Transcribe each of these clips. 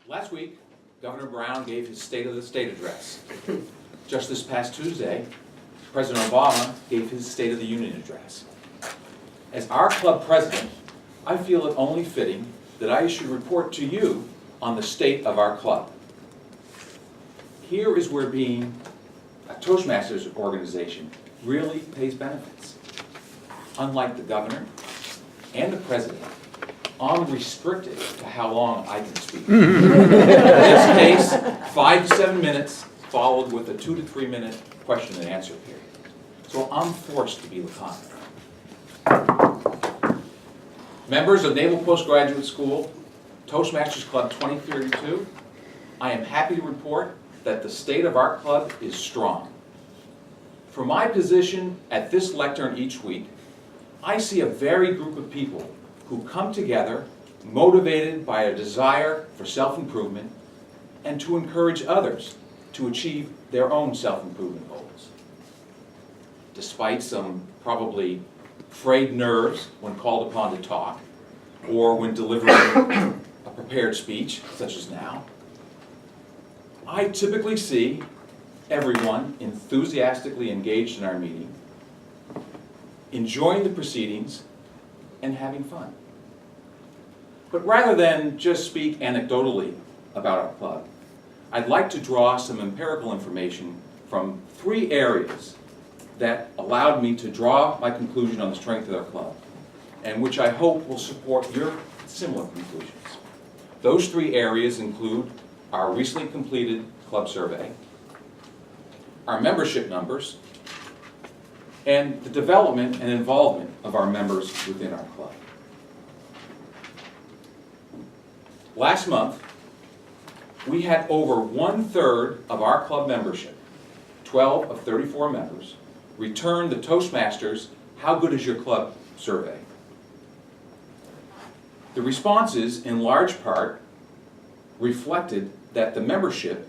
Last week, Governor Brown gave his State of the State address. Just this past Tuesday, President Obama gave his State of the Union address. As our club president, I feel it only fitting that I should report to you on the state of our club. Here is where being a Toastmasters organization really pays benefits. Unlike the governor and the president, I'm restricted to how long I can speak. In this case, 5 to 7 minutes, followed with a 2 to 3 minute question and answer period. So I'm forced to be laconic. Members of Naval Postgraduate School, Toastmasters Club 2032, I am happy to report that the state of our club is strong. From my position at this lectern each week, I see a varied group of people who come together motivated by a desire for self-improvement and to encourage others to achieve their own self-improvement goals. Despite some probably frayed nerves when called upon to talk, or when delivering a prepared speech, such as now, I typically see everyone enthusiastically engaged in our meeting, enjoying the proceedings, and having fun. But rather than just speak anecdotally about our club, I'd like to draw some empirical information from 3 areas that allowed me to draw my conclusion on the strength of our club, and which I hope will support your similar conclusions. Those 3 areas include our recently completed club survey, our membership numbers, and the development and involvement of our members within our club. Last month, we had over 1/3 of our club membership, 12 of 34 members, return the Toastmasters How Good Is Your Club survey. The responses, in large part, reflected that the membership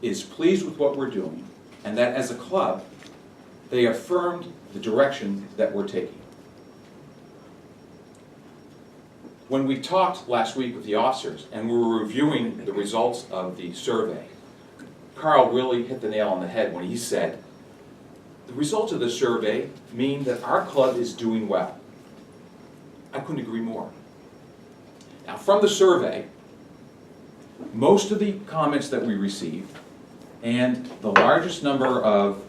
is pleased with what we're doing, and that as a club, they affirmed the direction that we're taking. When we talked last week with the officers and we were reviewing the results of the survey, Carl really hit the nail on the head when he said, the results of the survey mean that our club is doing well. I couldn't agree more. Now, from the survey, most of the comments that we received and the largest number of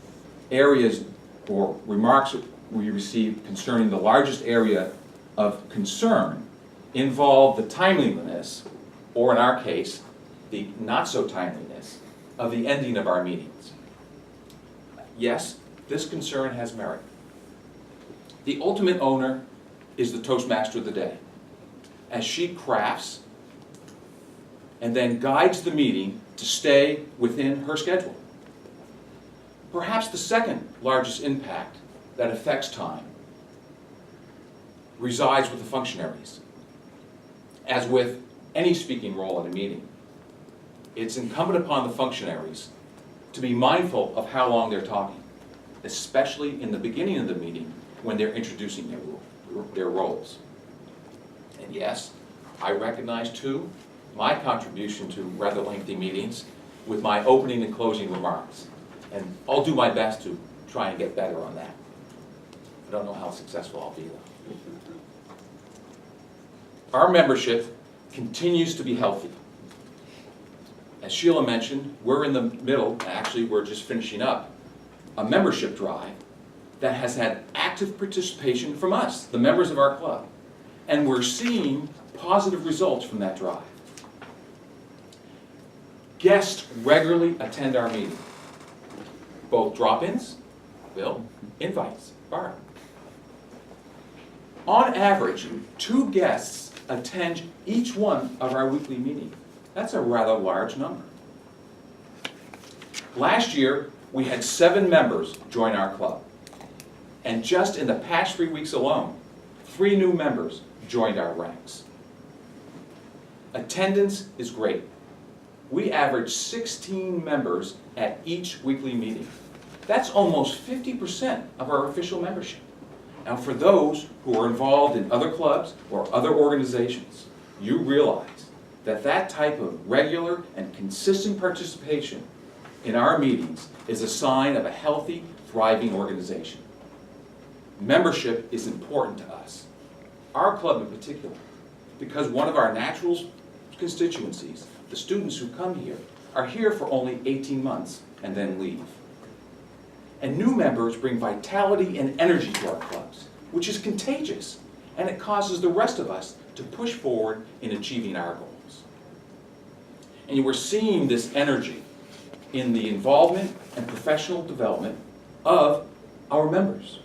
areas or remarks we received concerning the largest area of concern involved the timeliness, or in our case, the not-so-timeliness, of the ending of our meetings. Yes, this concern has merit. The ultimate owner is the Toastmaster of the day, as she crafts and then guides the meeting to stay within her schedule. Perhaps the second largest impact that affects time resides with the functionaries. As with any speaking role at a meeting, it's incumbent upon the functionaries to be mindful of how long they're talking, especially in the beginning of the meeting when they're introducing their roles. And yes, I recognize too my contribution to rather lengthy meetings with my opening and closing remarks. And I'll do my best to try and get better on that. I don't know how successful I'll be though. Our membership continues to be healthy. As Sheila mentioned, we're in the middle, actually we're just finishing up, a membership drive that has had active participation from us, the members of our club. And we're seeing positive results from that drive. Guests regularly attend our meeting. Both drop-ins, Bill, invites, Barb. On average, 2 guests attend each one of our weekly meetings. That's a rather large number. Last year, we had 7 members join our club. And just in the past 3 weeks alone, 3 new members joined our ranks. Attendance is great. We average 16 members at each weekly meeting. That's almost 50% of our official membership. Now, for those who are involved in other clubs or other organizations, you realize that that type of regular and consistent participation in our meetings is a sign of a healthy, thriving organization. Membership is important to us, our club in particular, because one of our natural constituencies, the students who come here, are here for only 18 months and then leave. And new members bring vitality and energy to our clubs, which is contagious, and it causes the rest of us to push forward in achieving our goals. And we're seeing this energy in the involvement and professional development of our members.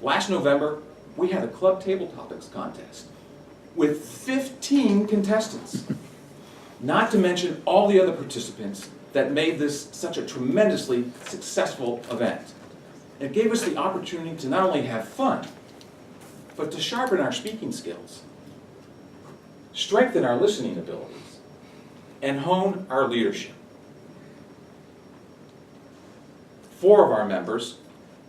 Last November, we had a club table topics contest with 15 contestants, not to mention all the other participants that made this such a tremendously successful event. It gave us the opportunity to not only have fun, but to sharpen our speaking skills, strengthen our listening abilities, and hone our leadership. 4 of our members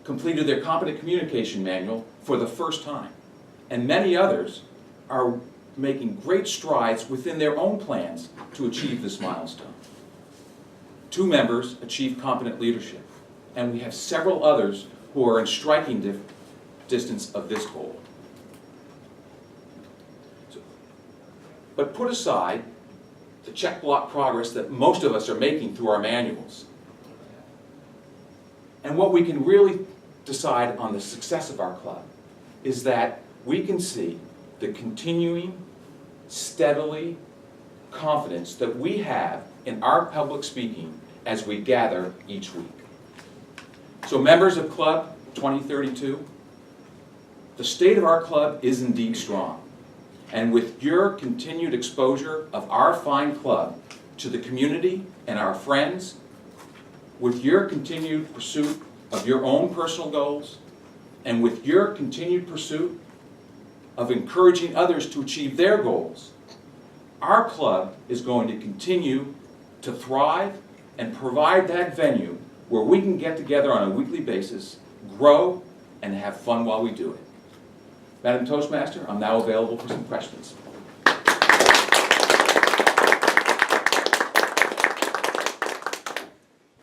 completed their competent communication manual for the first time, and many others are making great strides within their own plans to achieve this milestone. 2 members achieved competent leadership, and we have several others who are in striking distance of this goal. But put aside the check block progress that most of us are making through our manuals, and what we can really decide on the success of our club is that we can see the continuing, steadily confidence that we have in our public speaking as we gather each week. So members of Club 2032, the state of our club is indeed strong. And with your continued exposure of our fine club to the community and our friends, with your continued pursuit of your own personal goals, and with your continued pursuit of encouraging others to achieve their goals, our club is going to continue to thrive and provide that venue where we can get together on a weekly basis, grow, and have fun while we do it. Madam Toastmaster, I'm now available for some questions.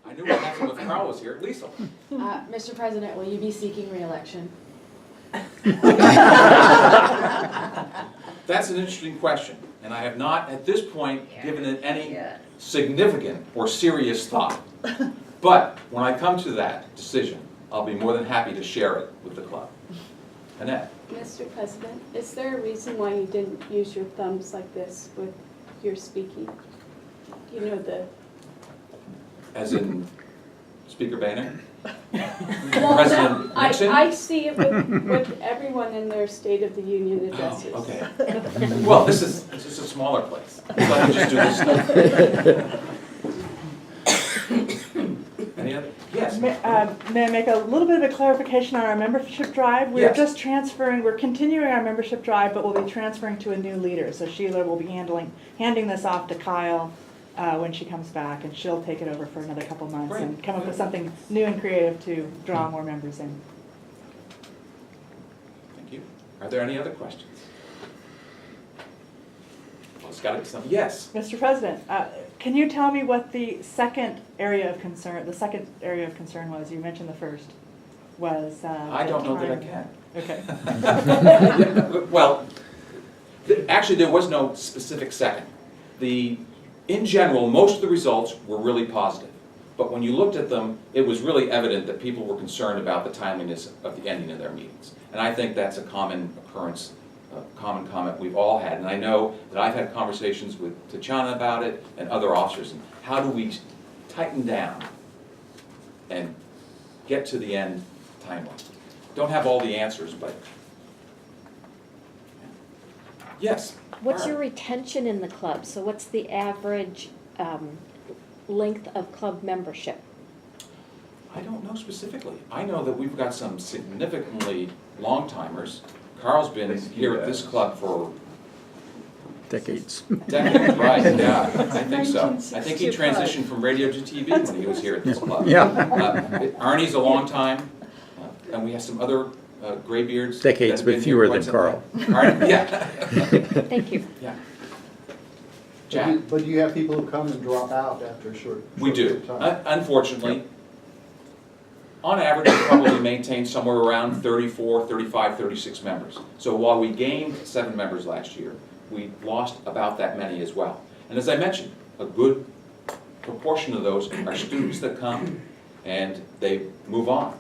I knew what happened if Carl was here. Lisa. Mr. President, will you be seeking re-election? That's an interesting question, and I have not, at this point, given it any significant or serious thought. But when I come to that decision, I'll be more than happy to share it with the club. Annette? Mr. President, is there a reason why you didn't use your thumbs like this with your speaking? You know, As in Speaker Boehner? well, President no, Nixon? I see it with everyone in their State of the Union addresses. Oh, okay. Well, this is a smaller place. So I can just do this stuff. Any other? Yes. May I make a little bit of a clarification on our membership drive? We're Yes. just transferring, we're continuing our membership drive, but we'll be transferring to a new leader. So Sheila will be handing this off to Kyle when she comes back, and she'll take it over for another couple months Great. and come up with something new and creative to draw more members in. Thank you. Are there any other questions? Well, it's got to be something. Yes. Mr. President, can you tell me what the second area of concern was? You mentioned the first was. I don't know that I can. Okay. Well, actually, there was no specific second. In general, most of the results were really positive. But when you looked at them, it was really evident that people were concerned about the timeliness of the ending of their meetings. And I think that's a common occurrence, a common comment we've all had. And I know that I've had conversations with Tatiana about it and other officers. And how do we tighten down and get to the end timely? Don't have all the answers, but yes. What's your retention in the club? So what's the average length of club membership? I don't know specifically. I know that we've got some significantly long-timers. Carl's been here at this club for Decades. decades, right, yeah, I think so. I think he transitioned from radio to TV when he was here at this club. Yeah. Arnie's a long time, and we have some other graybeards. that Decades, have but been fewer here than quite some time. Arnie, yeah. Thank you. Yeah. Jack? But do you have people who come and drop out after a short We do. period of time? Unfortunately, on average, we probably maintain somewhere around 34, 35, 36 members. So while we gained 7 members last year, we lost about that many as well. And as I mentioned, a good proportion of those are students that come and they move on.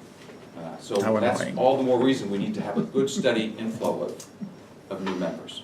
So How that's annoying. all the more reason we need to have a good steady inflow of new members.